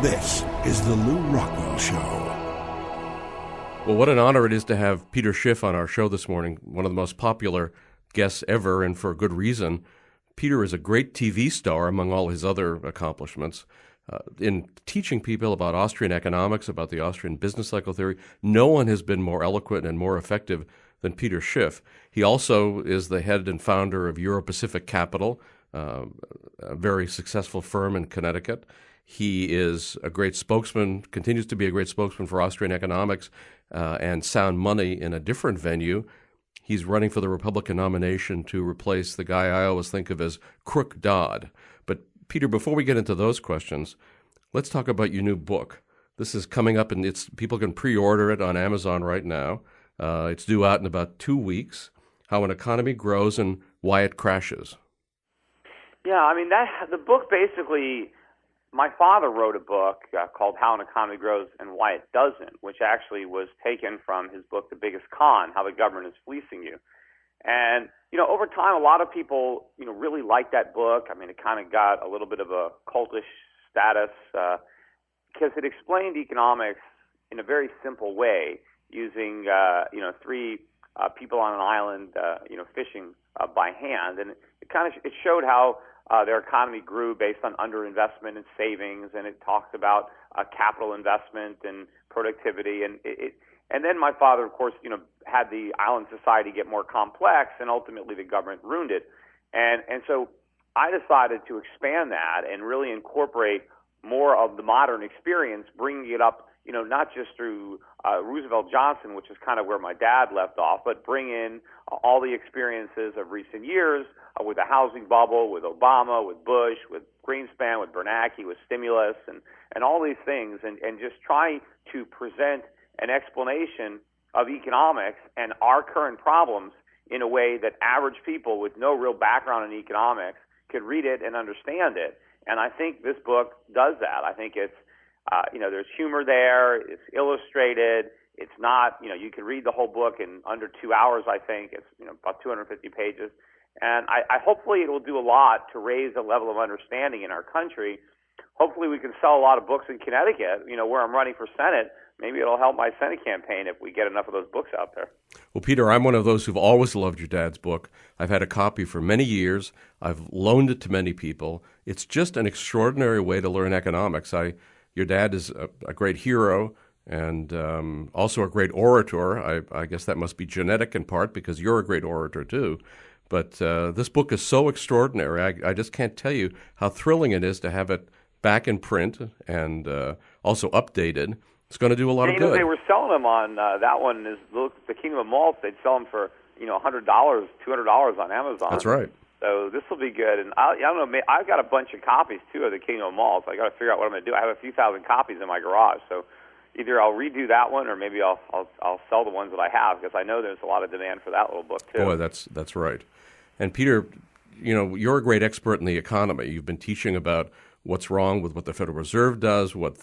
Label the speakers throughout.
Speaker 1: This is the Lew Rockwell Show.
Speaker 2: Well, what an honor it is to have Peter Schiff on our show this morning, one of the most popular guests ever, and for a good reason. Peter is a great TV star among all his other accomplishments. In teaching people about Austrian economics, about the Austrian business cycle theory, no one has been more eloquent and more effective than Peter Schiff. He also is the head and founder of Euro-Pacific Capital, a very successful firm in Connecticut. He is a great spokesman, continues to be a great spokesman for Austrian economics and sound money in a different venue. He's running for the Republican nomination to replace the guy I always think of as Crook Dodd. But Peter, before we get into those questions, let's talk about your new book. This is coming up, and people can pre-order it on Amazon right now. It's due out in about 2 weeks. How an Economy Grows and Why It Crashes.
Speaker 3: Yeah, I mean, the book basically, my father wrote a book called How an Economy Grows and Why It Doesn't, which actually was taken from his book, The Biggest Con, How the Government is Fleecing You. And, over time, a lot of people, really liked that book. I mean, it kind of got a little bit of a cultish status because it explained economics in a very simple way using, three people on an island, fishing by hand. And it showed how their economy grew based on underinvestment and savings, and it talks about capital investment and productivity. And then my father, of course, had the island society get more complex, and ultimately the government ruined it. And so I decided to expand that and really incorporate more of the modern experience, bringing it up, not just through Roosevelt Johnson, which is kind of where my dad left off, but bring in all the experiences of recent years with the housing bubble, with Obama, with Bush, with Greenspan, with Bernanke, with stimulus, and all these things, and just try to present an explanation of economics and our current problems in a way that average people with no real background in economics could read it and understand it. And I think this book does that. I think it's, there's humor there. It's illustrated. It's not, you can read the whole book in under 2 hours, I think. It's, about 250 pages. And I hopefully it will do a lot to raise the level of understanding in our country. Hopefully we can sell a lot of books in Connecticut, where I'm running for Senate. Maybe it'll help my Senate campaign if we get enough of those books out there.
Speaker 2: Well, Peter, I'm one of those who've always loved your dad's book. I've had a copy for many years. I've loaned it to many people. It's just an extraordinary way to learn economics. Your dad is a great hero and also a great orator. I guess that must be genetic in part because you're a great orator too. But this book is so extraordinary. I just can't tell you how thrilling it is to have it back in print and also updated. It's going to do a lot of good.
Speaker 3: They were selling them on that one is the Kingdom of Malts. They'd sell them for $100, $200 on Amazon.
Speaker 2: That's right.
Speaker 3: So this will be good. And I don't know. I've got a bunch of copies too of the Kingdom of Malts. I got to figure out what I'm going to do. I have a few thousand copies in my garage. So either I'll redo that one or maybe I'll sell the ones that I have because I know there's a lot of demand for that little book too.
Speaker 2: Boy, that's right. And Peter, you're a great expert in the economy. You've been teaching about what's wrong with what the Federal Reserve does, what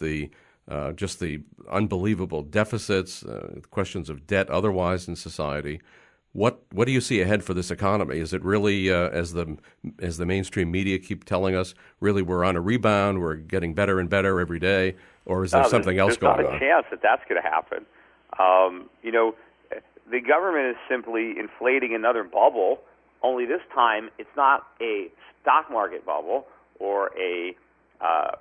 Speaker 2: just the unbelievable deficits, questions of debt otherwise in society. What do you see ahead for this economy? Is it really, as the mainstream media keep telling us, really we're on a rebound, we're getting better and better every day, or is there something else going on?
Speaker 3: There's not a chance that that's going to happen. The government is simply inflating another bubble, only this time it's not a stock market bubble or a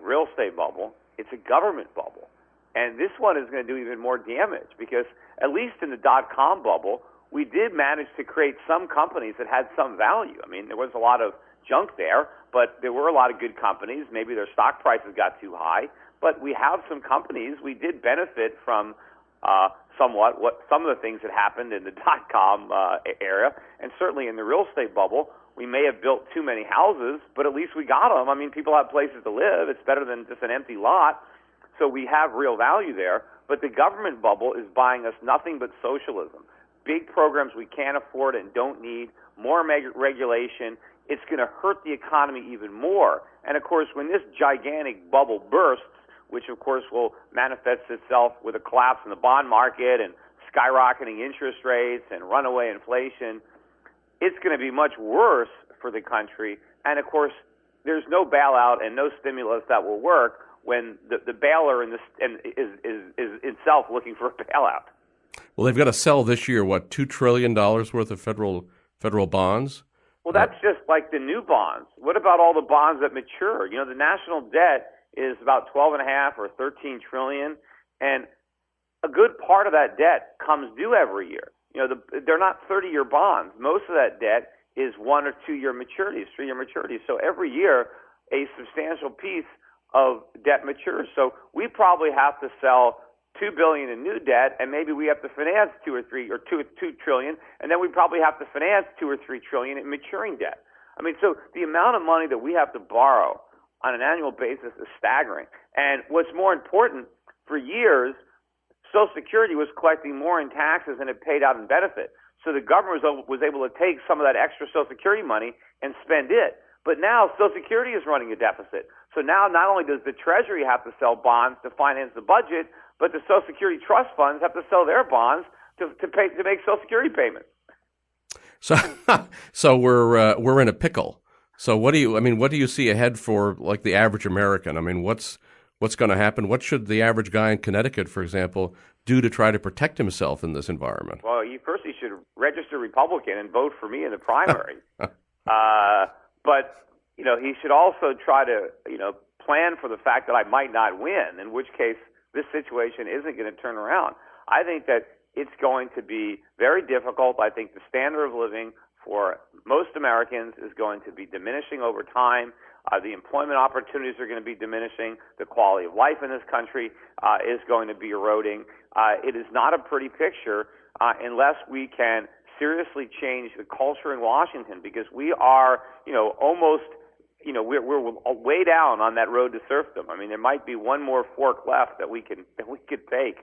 Speaker 3: real estate bubble. It's a government bubble. And this one is going to do even more damage because at least in the dot-com bubble, we did manage to create some companies that had some value. I mean, there was a lot of junk there, but there were a lot of good companies. Maybe their stock prices got too high, but we have some companies. We did benefit from somewhat some of the things that happened in the dot-com area, and certainly in the real estate bubble. We may have built too many houses, but at least we got them. I mean, people have places to live. It's better than just an empty lot. So we have real value there. But the government bubble is buying us nothing but socialism. Big programs we can't afford and don't need, more regulation. It's going to hurt the economy even more. And, of course, when this gigantic bubble bursts, which, of course, will manifest itself with a collapse in the bond market and skyrocketing interest rates and runaway inflation, it's going to be much worse for the country. And, of course, there's no bailout and no stimulus that will work when the bailer is itself looking for a bailout.
Speaker 2: Well, they've got to sell this year, what, $2 trillion worth of federal bonds?
Speaker 3: Well, that's just like the new bonds. What about all the bonds that mature? You know, the national debt is about 12.5 or 13 trillion, and a good part of that debt comes due every year. You know, they're not 30-year bonds. Most of that debt is 1 or 2 year maturities, 3-year maturities. So every year, a substantial piece of debt matures. So we probably have to sell $2 billion in new debt, and maybe we have to finance 2 trillion, and then we probably have to finance 2 or 3 trillion in maturing debt. I mean, so the amount of money that we have to borrow on an annual basis is staggering. And what's more important, for years, Social Security was collecting more in taxes than it paid out in benefit. So the government was able to take some of that extra Social Security money and spend it. But now Social Security is running a deficit. So now not only does the Treasury have to sell bonds to finance the budget, but the Social Security trust funds have to sell their bonds to make Social Security payments.
Speaker 2: So we're in a pickle. So what do you see ahead for like the average American? I mean, what's going to happen? What should the average guy in Connecticut, for example, do to try to protect himself in this environment?
Speaker 3: Well, first he should register Republican and vote for me in the primary. But he should also try to plan for the fact that I might not win, in which case this situation isn't going to turn around. I think that it's going to be very difficult. I think the standard of living for most Americans is going to be diminishing over time. The employment opportunities are going to be diminishing. The quality of life in this country is going to be eroding. It is not a pretty picture unless we can seriously change the culture in Washington, because we are, almost, we're way down on that road to serfdom. I mean, there might be one more fork left that we could take,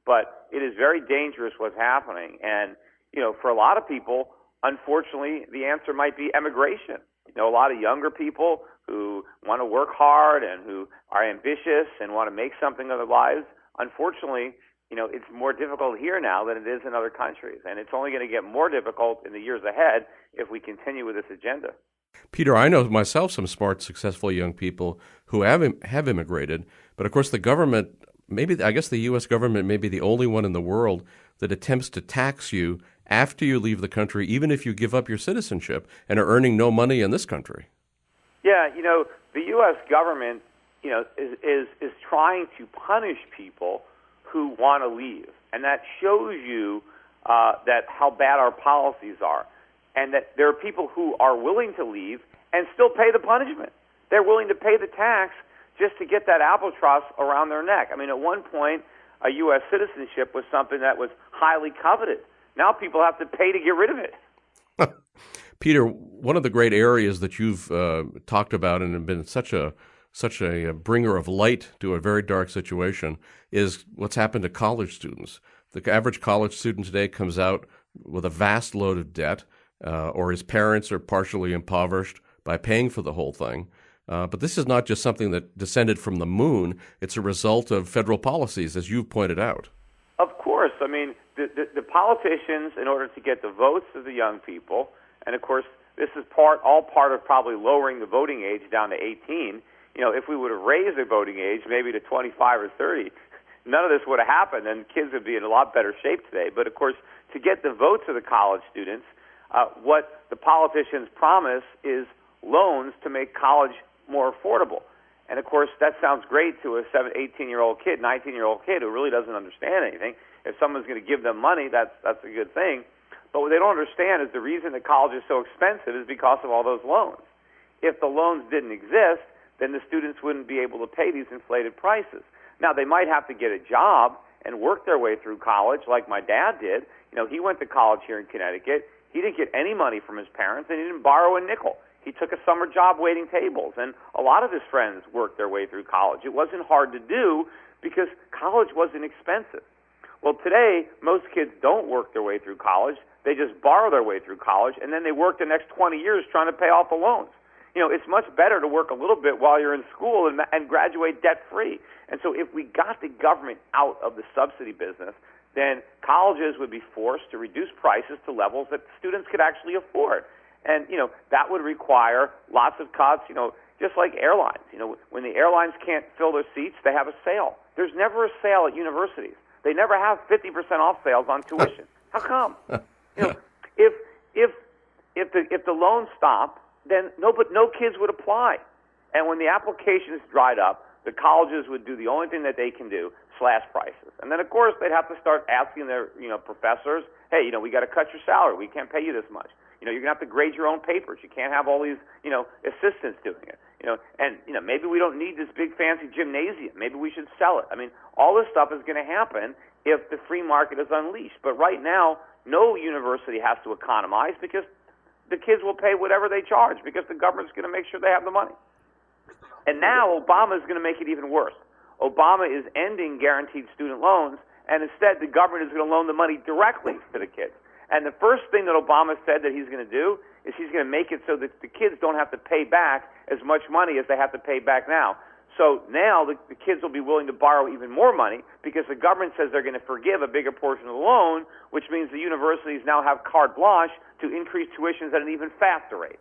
Speaker 3: but it is very dangerous what's happening. And for a lot of people, unfortunately, the answer might be emigration. A lot of younger people who want to work hard and who are ambitious and want to make something of their lives. Unfortunately, it's more difficult here now than it is in other countries. And it's only going to get more difficult in the years ahead if we continue with this agenda.
Speaker 2: Peter, I know myself some smart, successful young people who have immigrated. But of course, the government, I guess the U.S. government may be the only one in the world that attempts to tax you after you leave the country, even if you give up your citizenship and are earning no money in this country.
Speaker 3: Yeah, the U.S. government, is trying to punish people who want to leave, and that shows you that how bad our policies are, and that there are people who are willing to leave and still pay the punishment. They're willing to pay the tax just to get that albatross around their neck. I mean, at one point, a U.S. citizenship was something that was highly coveted. Now people have to pay to get rid of it.
Speaker 2: Peter, one of the great areas that you've talked about and have been such a bringer of light to a very dark situation is what's happened to college students. The average college student today comes out with a vast load of debt, or his parents are partially impoverished by paying for the whole thing. But this is not just something that descended from the moon. It's a result of federal policies, as you've pointed out.
Speaker 3: Of course. I mean, the politicians, in order to get the votes of the young people, and of course, this is all part of probably lowering the voting age down to 18. If we would have raised the voting age maybe to 25 or 30, none of this would have happened, and kids would be in a lot better shape today. But of course, to get the votes of the college students, what the politicians promise is loans to make college more affordable. And of course, that sounds great to a 18-year-old kid, 19-year-old kid who really doesn't understand anything. If someone's going to give them money, that's a good thing. But what they don't understand is the reason that college is so expensive is because of all those loans. If the loans didn't exist, then the students wouldn't be able to pay these inflated prices. Now, they might have to get a job and work their way through college like my dad did. He went to college here in Connecticut. He didn't get any money from his parents, and he didn't borrow a nickel. He took a summer job waiting tables, and a lot of his friends worked their way through college. It wasn't hard to do because college wasn't expensive. Well, today, most kids don't work their way through college. They just borrow their way through college, and then they work the next 20 years trying to pay off the loans. It's much better to work a little bit while you're in school and graduate debt-free. And so if we got the government out of the subsidy business, then colleges would be forced to reduce prices to levels that students could actually afford. And, that would require lots of cuts, just like airlines. When the airlines can't fill their seats, they have a sale. There's never a sale at universities. They never have 50% off sales on tuition. How come? If the loans stop, then no kids would apply. And when the applications dried up, the colleges would do the only thing that they can do, slash prices. And then, of course, they'd have to start asking their professors, hey, we got to cut your salary. We can't pay you this much. You're going to have to grade your own papers. You can't have all these, assistants doing it. And maybe we don't need this big fancy gymnasium. Maybe we should sell it. I mean, all this stuff is going to happen if the free market is unleashed. But right now, no university has to economize because the kids will pay whatever they charge because the government's going to make sure they have the money. And now Obama is going to make it even worse. Obama is ending guaranteed student loans, and instead the government is going to loan the money directly to the kids. And the first thing that Obama said that he's going to do is he's going to make it so that the kids don't have to pay back as much money as they have to pay back now. So now the kids will be willing to borrow even more money because the government says they're going to forgive a bigger portion of the loan, which means the universities now have carte blanche to increase tuitions at an even faster rate.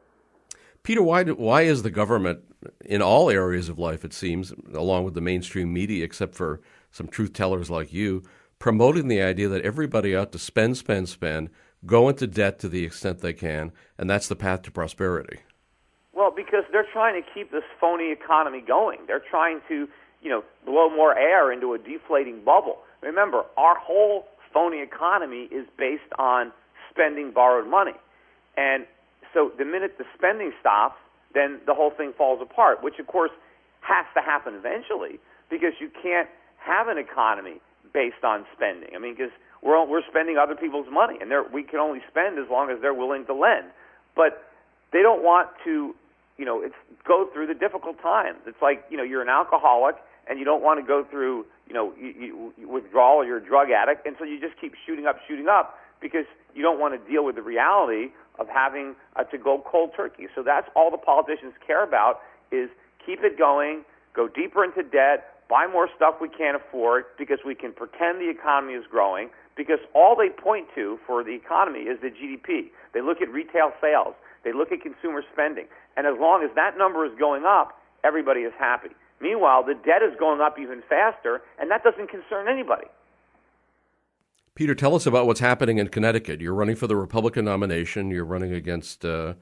Speaker 2: Peter, why is the government, in all areas of life, it seems, along with the mainstream media, except for some truth tellers like you, promoting the idea that everybody ought to spend, go into debt to the extent they can, and that's the path to prosperity?
Speaker 3: Well, because they're trying to keep this phony economy going. They're trying to, blow more air into a deflating bubble. Remember, our whole phony economy is based on spending borrowed money. And so the minute the spending stops, then the whole thing falls apart, which, of course, has to happen eventually because you can't have an economy based on spending. I mean, because we're spending other people's money, and we can only spend as long as they're willing to lend. But they don't want to, go through the difficult times. It's like, you're an alcoholic, and you don't want to go through, you withdrawal or you're a drug addict, and so you just keep shooting up because you don't want to deal with the reality of having to go cold turkey. So that's all the politicians care about is keep it going, go deeper into debt, buy more stuff we can't afford because we can pretend the economy is growing because all they point to for the economy is the GDP. They look at retail sales. They look at consumer spending. And as long as that number is going up, everybody is happy. Meanwhile, the debt is going up even faster, and that doesn't concern anybody.
Speaker 2: Peter, tell us about what's happening in Connecticut. You're running for the Republican nomination. You're running against an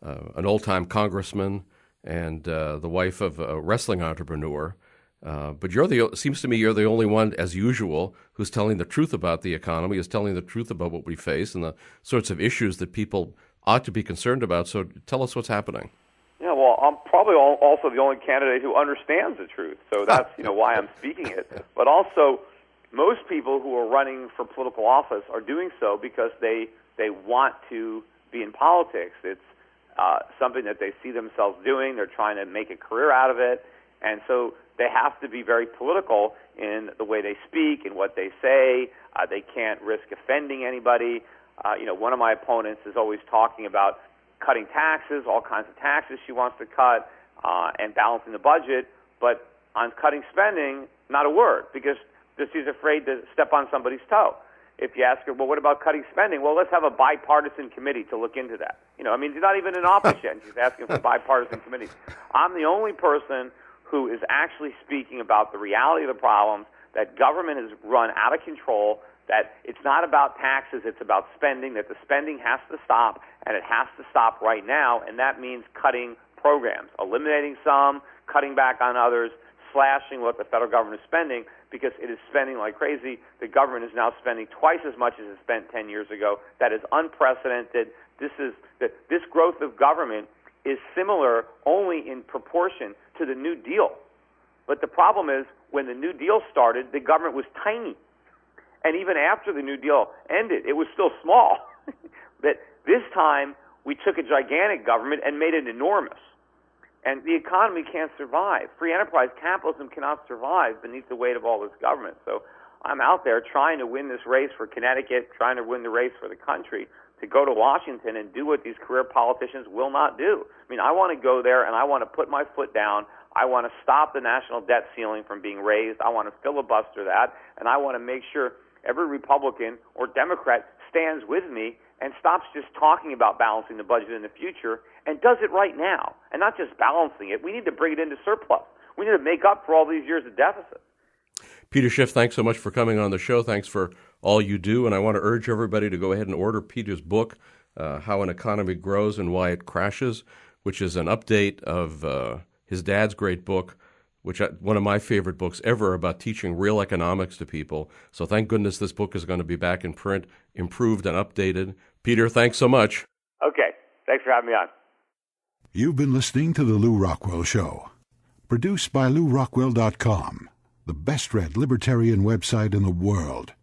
Speaker 2: old-time congressman and the wife of a wrestling entrepreneur. But seems to me you're the only one, as usual, who's telling the truth about the economy, is telling the truth about what we face and the sorts of issues that people ought to be concerned about. So tell us what's happening.
Speaker 3: Yeah, well, I'm probably also the only candidate who understands the truth. So that's why I'm speaking it. But also, most people who are running for political office are doing so because they want to be in politics. It's something that they see themselves doing. They're trying to make a career out of it. And so they have to be very political in the way they speak and what they say. They can't risk offending anybody. One of my opponents is always talking about cutting taxes, all kinds of taxes she wants to cut, and balancing the budget. But on cutting spending, not a word, because she's afraid to step on somebody's toe. If you ask her, well, what about cutting spending? Well, let's have a bipartisan committee to look into that. She's not even in office yet, and she's asking for bipartisan committees. I'm the only person who is actually speaking about the reality of the problems, that government is run out of control, that it's not about taxes, it's about spending, that the spending has to stop, and it has to stop right now, and that means cutting programs, eliminating some, cutting back on others, slashing what the federal government is spending, because it is spending like crazy. The government is now spending twice as much as it spent 10 years ago. That is unprecedented. This growth of government is similar only in proportion to the New Deal. But the problem is, when the New Deal started, the government was tiny. And even after the New Deal ended, it was still small. That this time, we took a gigantic government and made it enormous. And the economy can't survive. Free enterprise capitalism cannot survive beneath the weight of all this government. So I'm out there trying to win this race for Connecticut, trying to win the race for the country, to go to Washington and do what these career politicians will not do. I mean, I want to go there and I want to put my foot down. I want to stop the national debt ceiling from being raised. I want to filibuster that, and I want to make sure every Republican or Democrat stands with me and stops just talking about balancing the budget in the future and does it right now. And not just balancing it. We need to bring it into surplus. We need to make up for all these years of deficit.
Speaker 2: Peter Schiff, thanks so much for coming on the show. Thanks for all you do. And I want to urge everybody to go ahead and order Peter's book, How an Economy Grows and Why It Crashes, which is an update of his dad's great book, which one of my favorite books ever about teaching real economics to people. So thank goodness this book is going to be back in print, improved and updated. Peter, thanks so much.
Speaker 3: Okay. Thanks for having me on.
Speaker 1: You've been listening to The Lew Rockwell Show. Produced by LewRockwell.com, the best-read libertarian website in the world.